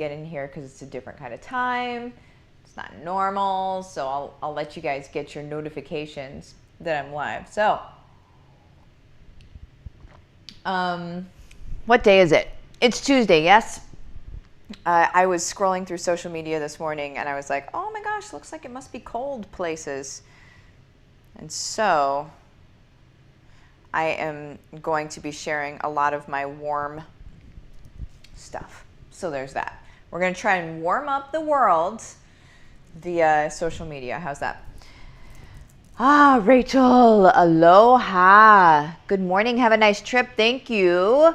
get in here because it's a different kind of time. It's not normal, so I'll let you guys get your notifications that I'm live. So, what day is it? It's Tuesday, yes? I was scrolling through social media this morning and I was like, oh my gosh, looks like it must be cold places. And so I am going to be sharing a lot of my warm stuff. So there's that. We're going to try and warm up the world via social media. How's that? Ah, Rachel, aloha. Good morning. Have a nice trip. Thank you.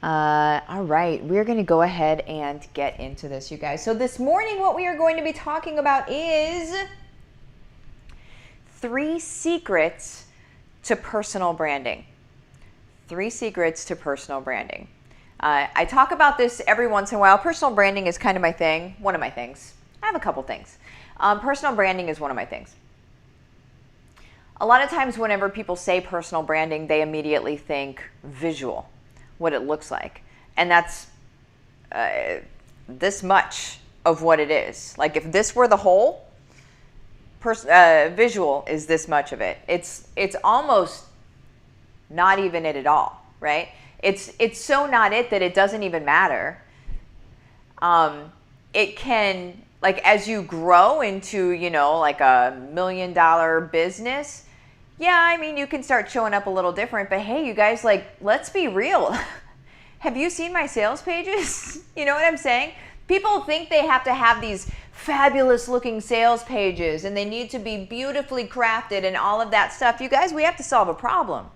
All right, we're going to go ahead and get into this, you guys. So this morning, what we are going to be talking about is 3 secrets to personal branding. 3 secrets to personal branding. I talk about this every once in a while. Personal branding is kind of my thing, one of my things. I have a couple things. Personal branding is one of my things. A lot of times whenever people say personal branding, they immediately think visual, what it looks like. And that's this much of what it is. Like if this were the whole, visual is this much of it. It's almost not even it at all, right? It's so not it that it doesn't even matter. It can, like as you grow into, you know, like a $1 million business, yeah, I mean, you can start showing up a little different, but hey, you guys, like, let's be real. Have you seen my sales pages? You know what I'm saying? People think they have to have these fabulous looking sales pages and they need to be beautifully crafted and all of that stuff. You guys, we have to solve a problem.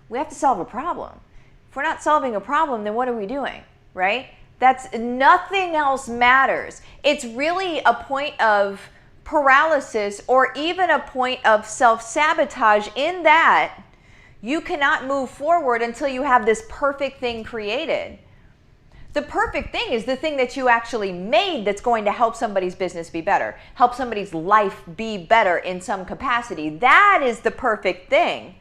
We have to solve a problem. If we're not solving a problem, then what are we doing, right? That's nothing else matters. It's really a point of paralysis or even a point of self-sabotage in that you cannot move forward until you have this perfect thing created. The perfect thing is the thing that you actually made that's going to help somebody's business be better, help somebody's life be better in some capacity. That is the perfect thing.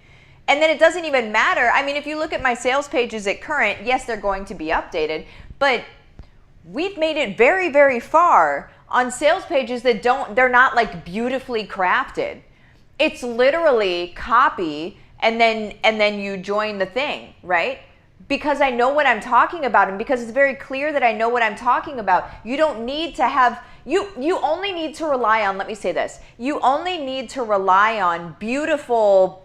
And then it doesn't even matter. I mean, if you look at my sales pages at current, yes, they're going to be updated, but we've made it very, very far on sales pages that they're not like beautifully crafted. It's literally copy and then you join the thing, right? Because I know what I'm talking about and because it's very clear that I know what I'm talking about. You don't need to have, you only need to rely on, let me say this, you only need to rely on beautiful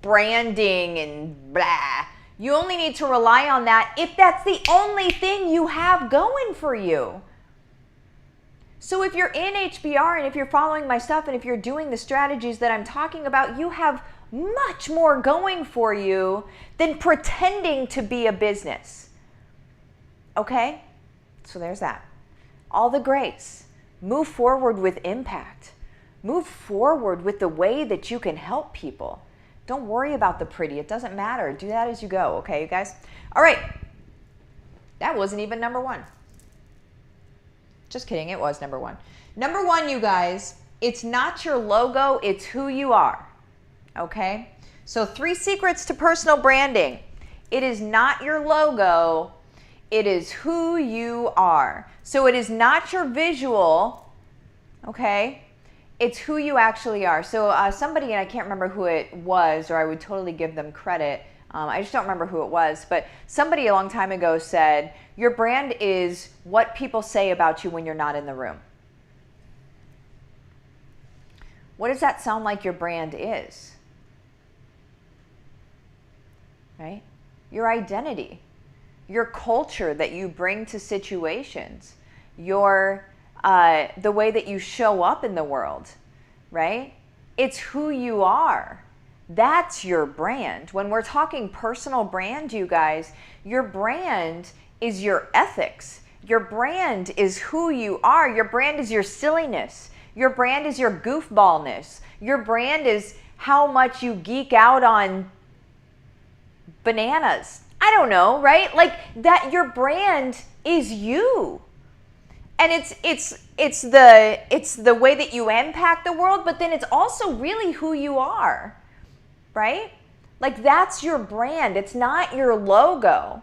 branding and blah. You only need to rely on that if that's the only thing you have going for you. So if you're in HBR and if you're following my stuff and if you're doing the strategies that I'm talking about, you have much more going for you than pretending to be a business. Okay? So there's that. All the grace. Move forward with impact. Move forward with the way that you can help people. Don't worry about the pretty. It doesn't matter. Do that as you go. Okay, you guys? All right. That wasn't even number 1. Just kidding. It was number 1. Number 1, you guys, it's not your logo. It's who you are. Okay? So 3 secrets to personal branding. It is not your logo. It is who you are. So it is not your visual. Okay? It's who you actually are. So somebody, and I can't remember who it was, or I would totally give them credit. I just don't remember who it was, but somebody a long time ago said, your brand is what people say about you when you're not in the room. What does that sound like your brand is? Right? Your identity, your culture that you bring to situations, your the way that you show up in the world, right? It's who you are. That's your brand. When we're talking personal brand, you guys, your brand is your ethics. Your brand is who you are. Your brand is your silliness. Your brand is your goofballness. Your brand is how much you geek out on bananas. I don't know, right? Like that, your brand is you. And it's the way that you impact the world, but then it's also really who you are, right? Like that's your brand. It's not your logo.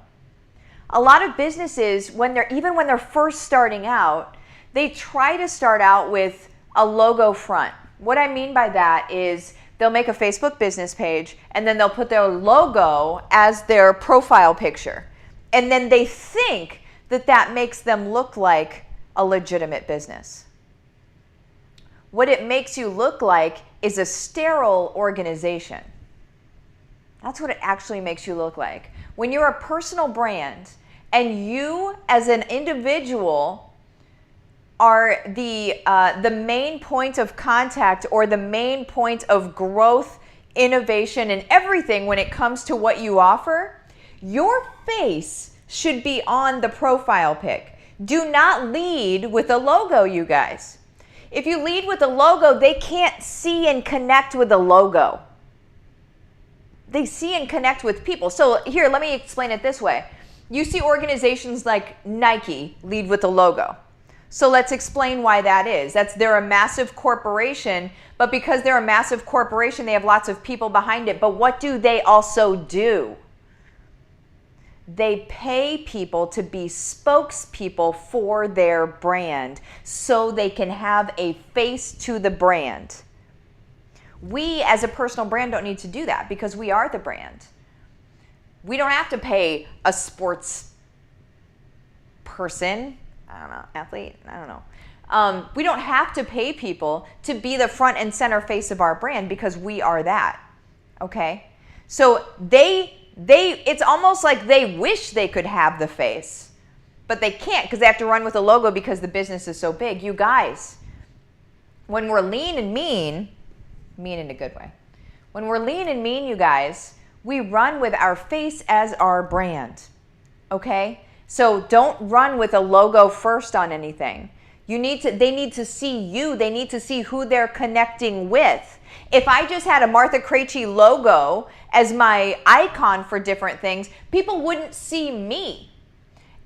A lot of businesses, even when they're first starting out, they try to start out with a logo front. What I mean by that is they'll make a Facebook business page and then they'll put their logo as their profile picture. And then they think that that makes them look like a legitimate business. What it makes you look like is a sterile organization. That's what it actually makes you look like. When you're a personal brand and you as an individual are the main point of contact or the main point of growth, innovation, and everything when it comes to what you offer, your face should be on the profile pic. Do not lead with a logo, you guys. If you lead with a logo, they can't see and connect with the logo. They see and connect with people. So here, let me explain it this way. You see organizations like Nike lead with a logo. So let's explain why that is. They're a massive corporation, but because they're a massive corporation, they have lots of people behind it. But what do they also do? They pay people to be spokespeople for their brand so they can have a face to the brand. We as a personal brand don't need to do that because we are the brand. We don't have to pay a sports person, I don't know, athlete, I don't know. We don't have to pay people to be the front and center face of our brand because we are that, okay? So it's almost like they wish they could have the face, but they can't because they have to run with a logo because the business is so big. You guys, when we're lean and mean in a good way. When we're lean and mean, you guys, we run with our face as our brand, okay? So don't run with a logo first on anything. They need to see you. They need to see who they're connecting with. If I just had a Martha Krejci logo as my icon for different things, people wouldn't see me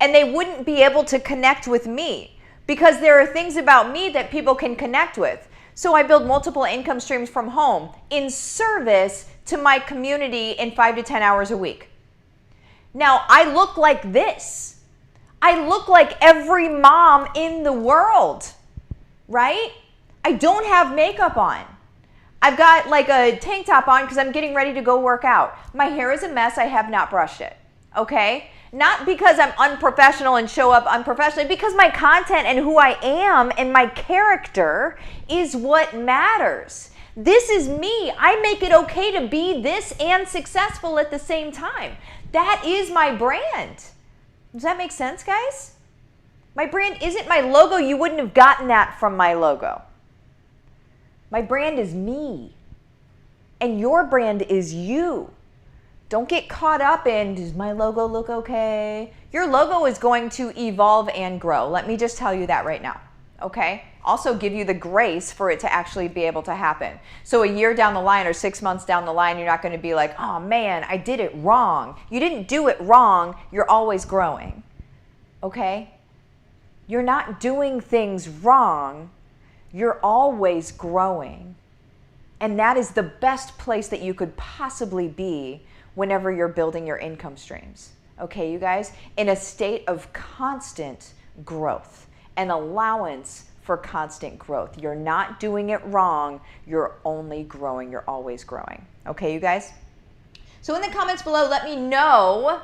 and they wouldn't be able to connect with me because there are things about me that people can connect with. So I build multiple income streams from home in service to my community in 5 to 10 hours a week. Now, I look like this. I look like every mom in the world, right? I don't have makeup on. I've got like a tank top on because I'm getting ready to go work out. My hair is a mess. I have not brushed it, okay? Not because I'm unprofessional and show up unprofessionally, because my content and who I am and my character is what matters. This is me. I make it okay to be this and successful at the same time. That is my brand. Does that make sense, guys? My brand isn't my logo. You wouldn't have gotten that from my logo. My brand is me. And your brand is you. Don't get caught up in, does my logo look okay? Your logo is going to evolve and grow. Let me just tell you that right now, okay? Also give you the grace for it to actually be able to happen. So a year down the line or 6 months down the line, you're not going to be like, oh man, I did it wrong. You didn't do it wrong. You're always growing, okay? You're not doing things wrong. You're always growing. And that is the best place that you could possibly be whenever you're building your income streams. Okay, you guys? In a state of constant growth, an allowance for constant growth. You're not doing it wrong. You're only growing. You're always growing. Okay, you guys? So in the comments below, let me know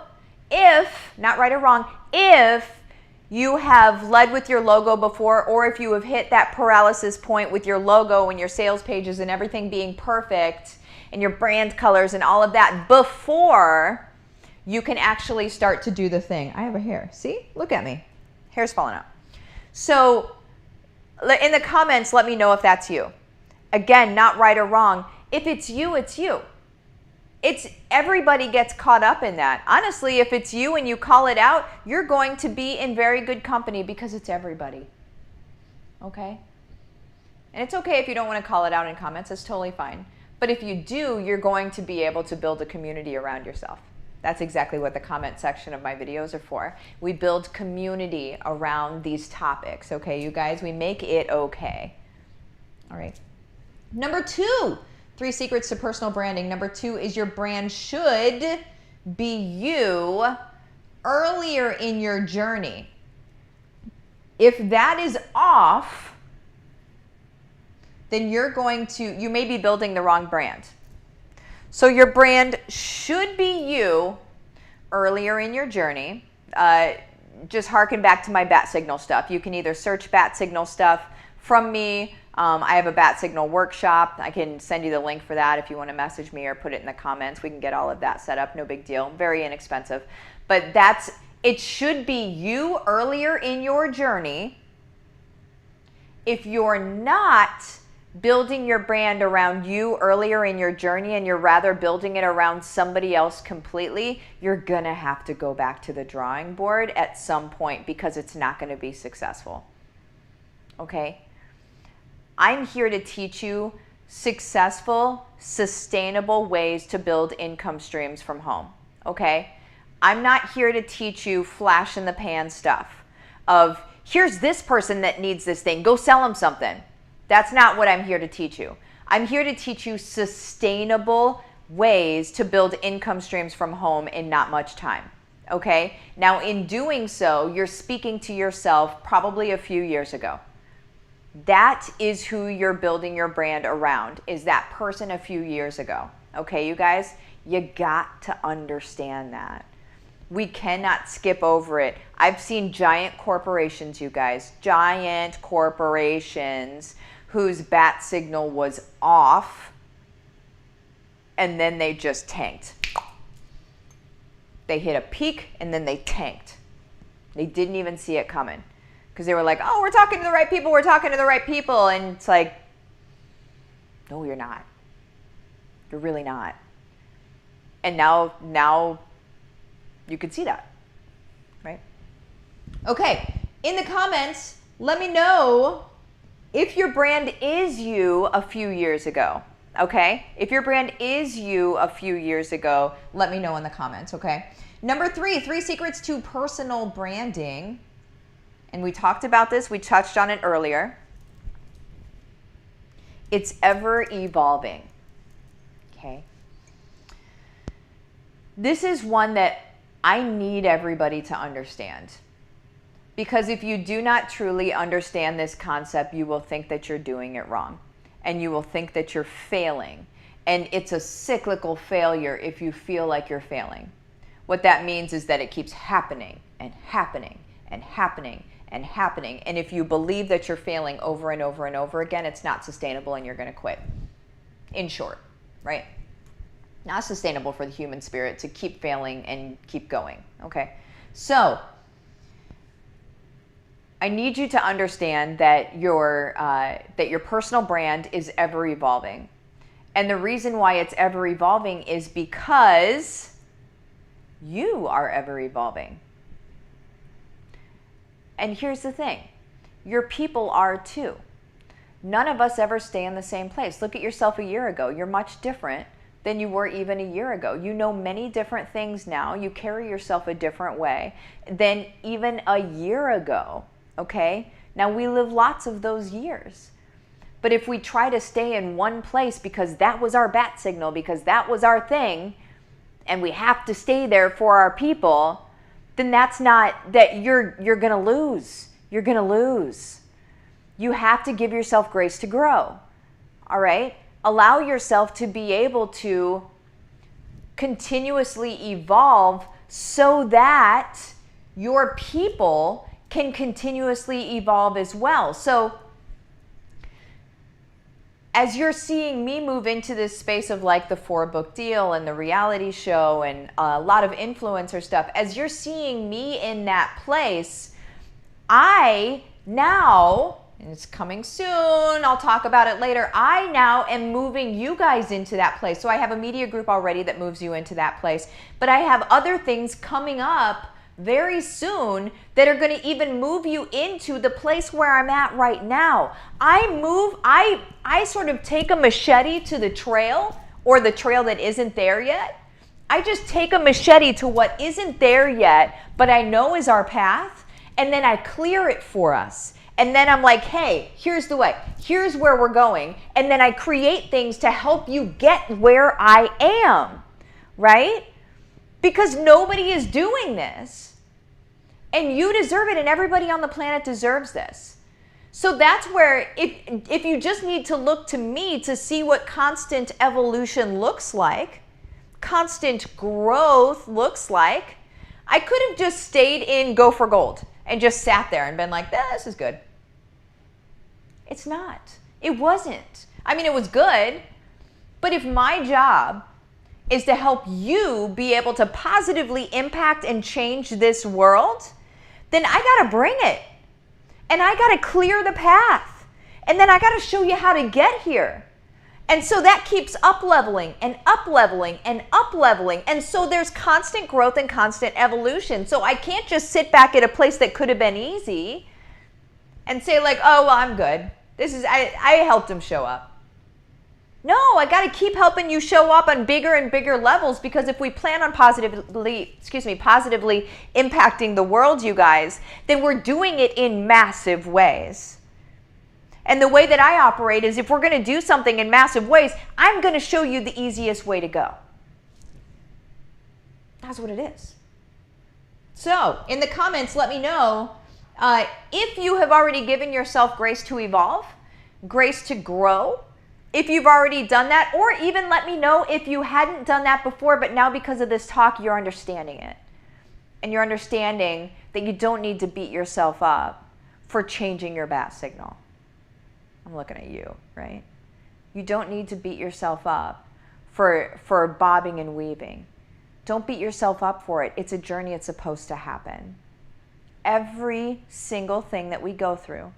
if, not right or wrong, if you have led with your logo before, or if you have hit that paralysis point with your logo and your sales pages and everything being perfect and your brand colors and all of that before you can actually start to do the thing. I have a hair. See? Look at me. Hair's falling out. So in the comments, let me know if that's you. Again, not right or wrong. If it's you, it's you. Everybody gets caught up in that. Honestly, if it's you and you call it out, you're going to be in very good company because it's everybody. Okay? And it's okay if you don't want to call it out in comments. That's totally fine. But if you do, you're going to be able to build a community around yourself. That's exactly what the comment section of my videos are for. We build community around these topics, okay, you guys? We make it okay. All right. Number 2, 3 secrets to personal branding. Number 2 is your brand should be you earlier in your journey. If that is off, then you may be building the wrong brand. So your brand should be you earlier in your journey. Just harken back to my bat signal stuff. You can either search bat signal stuff from me. I have a bat signal workshop. I can send you the link for that if you want to message me or put it in the comments. We can get all of that set up. No big deal. Very inexpensive. But it should be you earlier in your journey. If you're not building your brand around you earlier in your journey and you're rather building it around somebody else completely, you're gonna have to go back to the drawing board at some point because it's not gonna be successful. Okay? I'm here to teach you successful, sustainable ways to build income streams from home. Okay? I'm not here to teach you flash in the pan stuff of here's this person that needs this thing, go sell them something. That's not what I'm here to teach you. I'm here to teach you sustainable ways to build income streams from home in not much time. Okay? Now, in doing so, you're speaking to yourself probably a few years ago. That is who you're building your brand around, is that person a few years ago. Okay, you guys? You got to understand that. We cannot skip over it. I've seen giant corporations, you guys, giant corporations whose bat signal was off and then they just tanked. They hit a peak and then they tanked. They didn't even see it coming because they were like, oh, we're talking to the right people, we're talking to the right people. And it's like, no, you're not. You're really not. And now you can see that, right? Okay, in the comments, let me know if your brand is you a few years ago, okay? If your brand is you a few years ago, let me know in the comments, okay? Number 3 secrets to personal branding. And we talked about this, we touched on it earlier. It's ever evolving, okay? This is one that I need everybody to understand. Because if you do not truly understand this concept, you will think that you're doing it wrong. And you will think that you're failing. And it's a cyclical failure if you feel like you're failing. What that means is that it keeps happening and happening and happening and happening. And if you believe that you're failing over and over and over again, it's not sustainable and you're going to quit. In short, right? Not sustainable for the human spirit to keep failing and keep going, okay? So, I need you to understand that your personal brand is ever evolving. And the reason why it's ever evolving is because you are ever evolving. And here's the thing, your people are too. None of us ever stay in the same place. Look at yourself a year ago. You're much different than you were even a year ago. You know many different things now. You carry yourself a different way than even a year ago. Okay? Now we live lots of those years. But if we try to stay in one place because that was our bat signal, because that was our thing, and we have to stay there for our people, then that's not, that you're going to lose. You're going to lose. You have to give yourself grace to grow. All right? Allow yourself to be able to continuously evolve so that your people can continuously evolve as well. So as you're seeing me move into this space of like the 4-book deal and the reality show and a lot of influencer stuff, as you're seeing me in that place, I now, and it's coming soon, I'll talk about it later, I now am moving you guys into that place. So I have a media group already that moves you into that place, but I have other things coming up very soon that are going to even move you into the place where I'm at right now. I sort of take a machete to the trail, or the trail that isn't there yet. I just take a machete to what isn't there yet, but I know is our path, and then I clear it for us. And then I'm like, hey, here's the way. Here's where we're going. And then I create things to help you get where I am, right? Because nobody is doing this. And you deserve it, and everybody on the planet deserves this. So that's where, if you just need to look to me to see what constant evolution looks like, constant growth looks like, I could have just stayed in Go for Gold and just sat there and been like, this is good. It's not. It wasn't. I mean, it was good, but if my job is to help you be able to positively impact and change this world, then I got to bring it. And I got to clear the path. And then I got to show you how to get here. And so that keeps up-leveling and up-leveling and up-leveling. And so there's constant growth and constant evolution. So I can't just sit back at a place that could have been easy and say like, oh, well, I'm good. I helped him show up. No, I got to keep helping you show up on bigger and bigger levels, because if we plan on positively impacting the world, you guys, then we're doing it in massive ways. And the way that I operate is, if we're going to do something in massive ways, I'm going to show you the easiest way to go. That's what it is. So in the comments, let me know if you have already given yourself grace to evolve, grace to grow, if you've already done that, or even let me know if you hadn't done that before, but now because of this talk, you're understanding it. And you're understanding that you don't need to beat yourself up for changing your bat signal. I'm looking at you, right? You don't need to beat yourself up for bobbing and weaving. Don't beat yourself up for it. It's a journey. It's supposed to happen. Every single thing that we go through,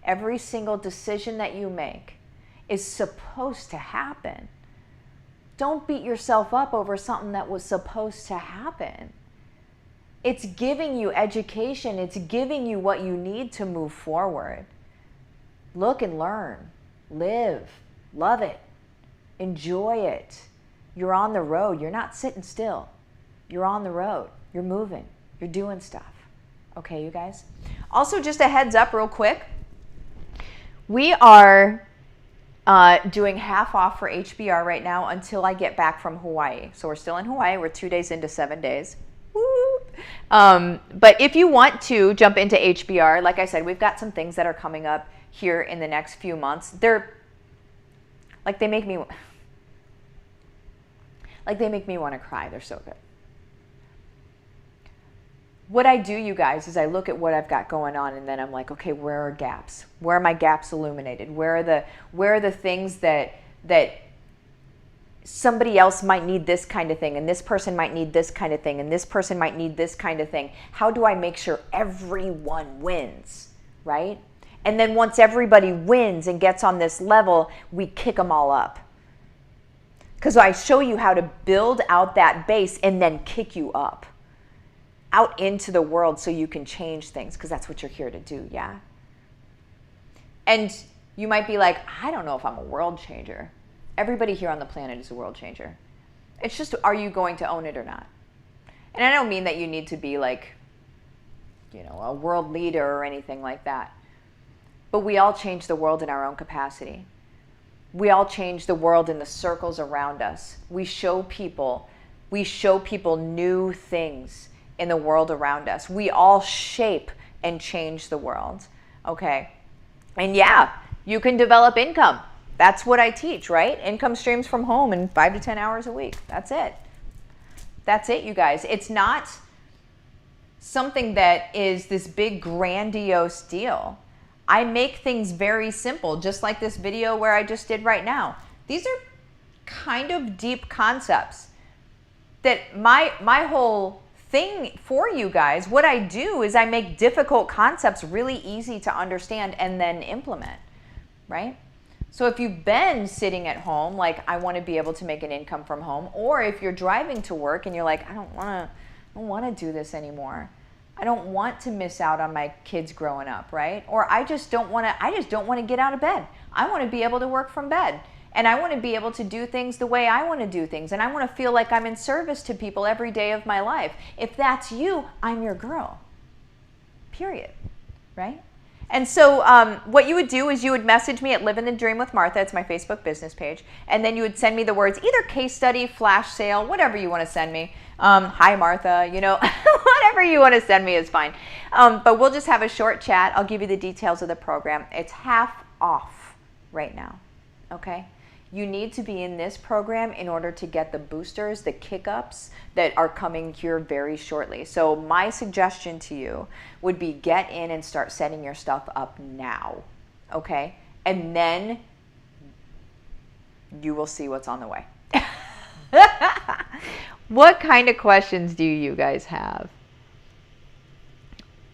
every single decision that you make is supposed to happen. Don't beat yourself up over something that was supposed to happen. It's giving you education. It's giving you what you need to move forward. Look and learn. Live. Love it. Enjoy it. You're on the road. You're not sitting still. You're on the road. You're moving. You're doing stuff. Okay, you guys? Also, just a heads up real quick. We are doing half off for HBR right now until I get back from Hawaii. So we're still in Hawaii. We're 2 days into 7 days. Woo! But if you want to jump into HBR, like I said, we've got some things that are coming up here in the next few months. They're like, they make me want to cry. They're so good. What I do, you guys, is I look at what I've got going on, and then I'm like, okay, where are gaps? Where are my gaps illuminated? Where are the things that somebody else might need this kind of thing, and this person might need this kind of thing, and this person might need this kind of thing? How do I make sure everyone wins, right? And then once everybody wins and gets on this level, we kick them all up. Because I show you how to build out that base and then kick you up out into the world so you can change things, because that's what you're here to do, yeah? And you might be like, I don't know if I'm a world changer. Everybody here on the planet is a world changer. It's just, are you going to own it or not? And I don't mean that you need to be like, you know, a world leader or anything like that. But we all change the world in our own capacity. We all change the world in the circles around us. We show people new things in the world around us. We all shape and change the world, okay? And yeah, you can develop income. That's what I teach, right? Income streams from home in 5 to 10 hours a week. That's it. That's it, you guys. It's not something that is this big grandiose deal. I make things very simple, just like this video where I just did right now. These are kind of deep concepts that my whole thing for you guys, what I do is I make difficult concepts really easy to understand and then implement, right? So if you've been sitting at home, like, I want to be able to make an income from home, or if you're driving to work and you're like, I don't want to do this anymore. I don't want to miss out on my kids growing up, right? Or I just don't want to get out of bed. I want to be able to work from bed. And I want to be able to do things the way I want to do things. And I want to feel like I'm in service to people every day of my life. If that's you, I'm your girl. Period. Right? And so what you would do is you would message me at Livin the Dream with Martha. It's my Facebook business page. And then you would send me the words, either case study, flash sale, whatever you want to send me. Hi, Martha, you know, Whatever you want to send me is fine. But we'll just have a short chat. I'll give you the details of the program. It's half off right now, okay? You need to be in this program in order to get the boosters, the kick-ups that are coming here very shortly. So my suggestion to you would be get in and start setting your stuff up now, okay? And then you will see what's on the way. What kind of questions do you guys have?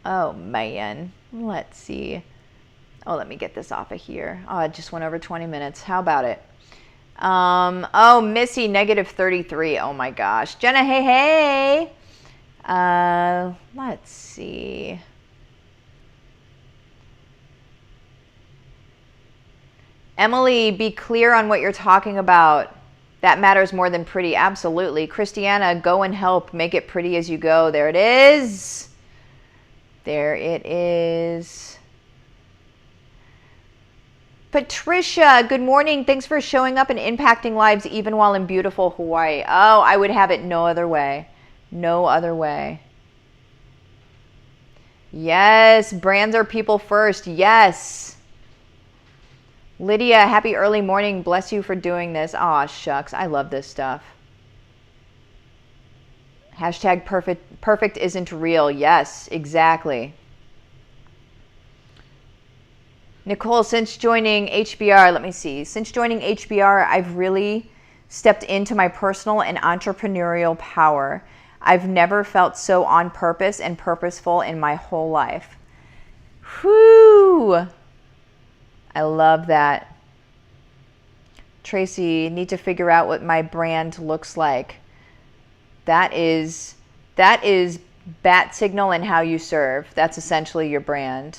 Oh, man. Let's see. Oh, let me get this off of here. Oh, it just went over 20 minutes. How about it? Oh, Missy, -33. Oh, my gosh. Jenna, hey. Let's see. Emily, be clear on what you're talking about. That matters more than pretty. Absolutely. Christiana, go and help. Make it pretty as you go. There it is. There it is. Patricia, good morning. Thanks for showing up and impacting lives even while in beautiful Hawaii. Oh, I would have it no other way. No other way. Yes, brands are people first. Yes. Lydia, happy early morning. Bless you for doing this. Aw, shucks. I love this stuff. Hashtag perfect isn't real. Yes, exactly. Nicole, since joining HBR, let me see. Since joining HBR, I've really stepped into my personal and entrepreneurial power. I've never felt so on purpose and purposeful in my whole life. Whew. I love that. Tracy, need to figure out what my brand looks like. That is bat signal and how you serve. That's essentially your brand.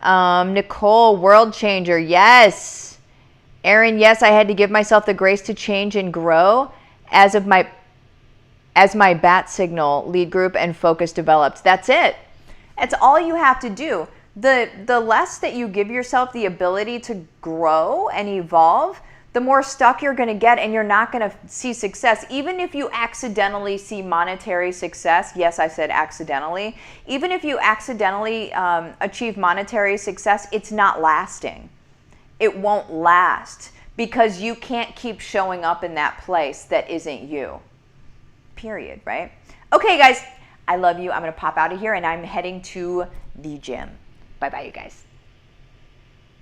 Nicole, world changer. Yes. Erin, yes, I had to give myself the grace to change and grow as my bat signal, lead group, and focus developed. That's it. That's all you have to do. The less that you give yourself the ability to grow and evolve, the more stuck you're going to get and you're not going to see success. Even if you accidentally see monetary success, yes, I said accidentally, even if you accidentally achieve monetary success, it's not lasting. It won't last because you can't keep showing up in that place that isn't you. Period, right? Okay, guys, I love you. I'm going to pop out of here and I'm heading to the gym. Bye-bye, you guys.